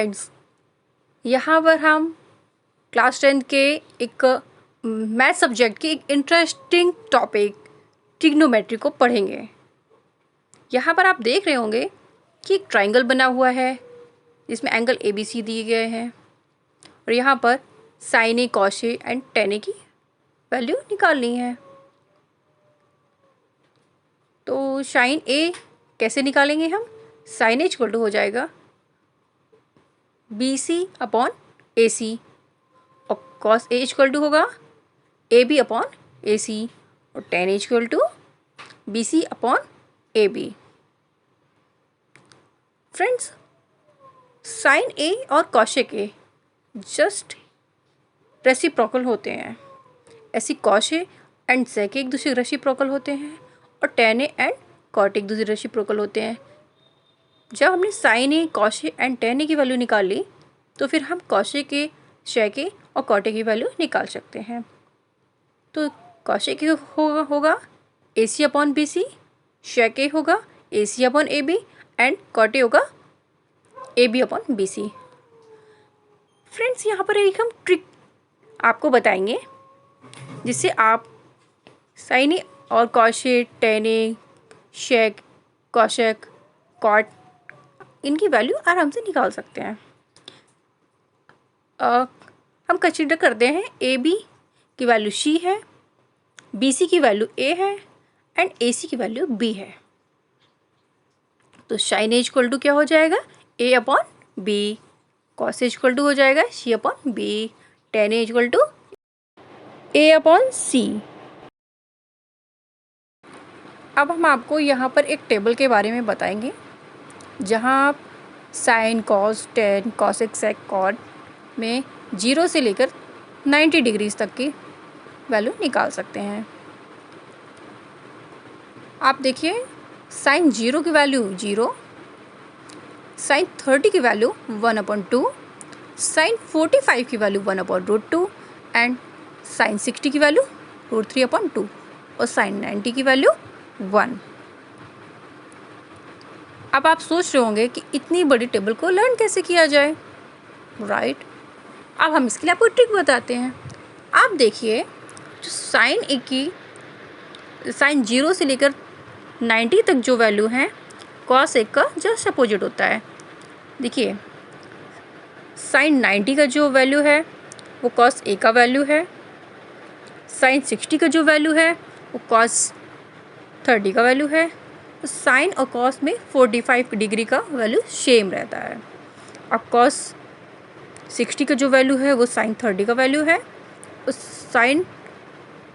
Friends, यहाँ पर हम क्लास 10 के एक मैथ सब्जेक्ट की एक इंटरेस्टिंग टॉपिक ट्रिग्नोमेट्री को पढ़ेंगे। यहाँ पर आप देख रहे होंगे कि एक ट्राइंगल बना हुआ है जिसमें एंगल ABC दिए गए हैं और यहाँ पर sine A, cos A and tan A की वैल्यू निकालनी है। तो साइन ए कैसे निकालेंगे हम? साइन ए इक्वल टू हो जाएगा BC अपॉन AC और कॉस ए इक्वल टू होगा AB अपॉन AC और tan A equal to BC upon AB। Friends, sine A और कॉसेक ए जस्ट रेसिप्रोकल होते हैं। ऐसी कॉस ए एंड सेक एक दूसरे रेसिप्रोकल होते हैं और टेन ए एंड कॉट एक दूसरे रेसिप्रोकल होते हैं। जब हमने sine A, cos A and tan A की वैल्यू निकाल ली तो फिर हम कॉसेक ए, सेक ए और कॉट ए की वैल्यू निकाल सकते हैं। तो कॉसेक ए होगा AC upon BC, sec A होगा AC upon AB and cot A होगा AB अपॉन BC। फ्रेंड्स, यहाँ पर एक हम ट्रिक आपको बताएंगे जिससे आप साइन ए और कॉस ए, टेन ए, सेक, कॉसेक, कॉट इनकी वैल्यू आराम से निकाल सकते हैं। हम कंसीडर करते हैं AB की वैल्यू C है, BC की वैल्यू A है एंड AC की वैल्यू B है। तो साइन ए इक्वल टू क्या हो जाएगा? A upon B, cos A equal to हो जाएगा C upon B, tan A equal to A upon C। अब हम आपको यहाँ पर एक टेबल के बारे में बताएंगे जहाँ आप साइन, कॉस, टेन, कॉसेक, सेक, कॉट में 0 से लेकर 90 डिग्रीज तक की वैल्यू निकाल सकते हैं। आप देखिए, साइन 0 की वैल्यू 0, साइन 30 की वैल्यू 1/2, साइन 45 की वैल्यू 1/√2 एंड साइन 60 की वैल्यू √3/2 और साइन 90 की वैल्यू 1। अब आप सोच रहे होंगे कि इतनी बड़ी टेबल को लर्न कैसे किया जाए, राइट? अब हम इसके लिए आपको ट्रिक बताते हैं। आप देखिए, जो साइन ए की साइन 0 से लेकर 90 तक जो वैल्यू है कॉस ए का जस्ट अपोजिट होता है। देखिए, साइन 90 का जो वैल्यू है वो कॉस ए का वैल्यू है, साइन 60 का जो वैल्यू है वो कॉस 30 का वैल्यू है। तो साइन और कॉस में 45 डिग्री का वैल्यू सेम रहता है। अब कॉस 60 का जो वैल्यू है वो साइन 30 का वैल्यू है और साइन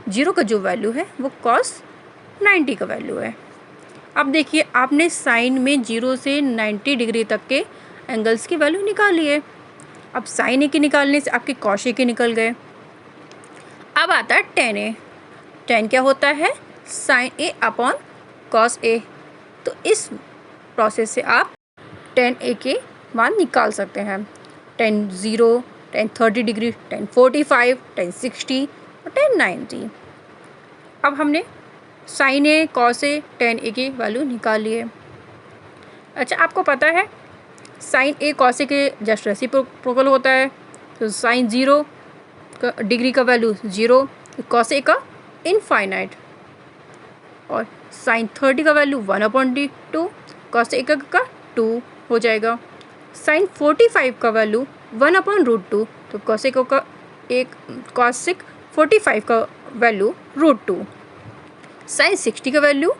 0 का जो वैल्यू है वो कॉस 90 का वैल्यू है। अब देखिए, आपने साइन में 0 से 90 डिग्री तक के एंगल्स की वैल्यू निकाली है। अब साइन ए के निकालने से आपके कॉस ए के निकल गए। अब आता है टेन ए। टेन क्या होता है? Sign A upon cos A. तो इस प्रोसेस से आप टेन ए के मान निकाल सकते हैं। Ten 0, ten 30 degree, ten 45, ten 60 और टेन 90। अब हमने sine A, cos A, ten A की वैल्यू निकाल लिए। अच्छा, आपको पता है साइन ए कॉस ए के जस्ट रेसिप्रोकल होता है। तो साइन 0 का डिग्री का वैल्यू 0, कॉस ए का इनफाइनाइट और साइन 30 का वैल्यू 1/2, कॉस ए का 2 हो जाएगा। साइन 45 का वैल्यू 1/√2, तो कॉसेक का एक कॉसेक 45 का वैल्यू √2। साइन 60 का वैल्यू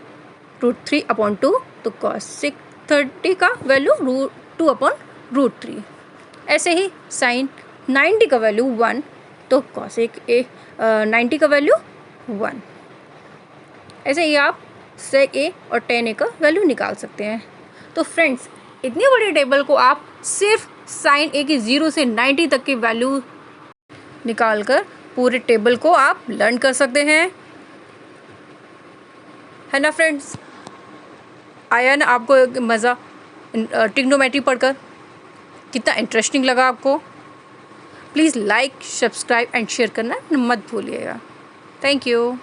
√3/2, तो कॉसेक 30 का वैल्यू √2/√3। ऐसे ही साइन 90 का वैल्यू 1, तो कॉसेक 90 का वैल्यू 1। ऐसे ही आप सेक ए और टेन ए का वैल्यू निकाल सकते हैं। तो फ्रेंड्स, इतनी बड़ी टेबल को आप सिर्फ साइन ए की 0 से 90 तक की वैल्यू निकालकर पूरे टेबल को आप लर्न कर सकते हैं, है ना फ्रेंड्स? आया ना आपको मज़ा ट्रिग्नोमेट्री पढ़कर? कितना इंटरेस्टिंग लगा आपको? Please like, subscribe and share करना मत भूलिएगा। Thank you.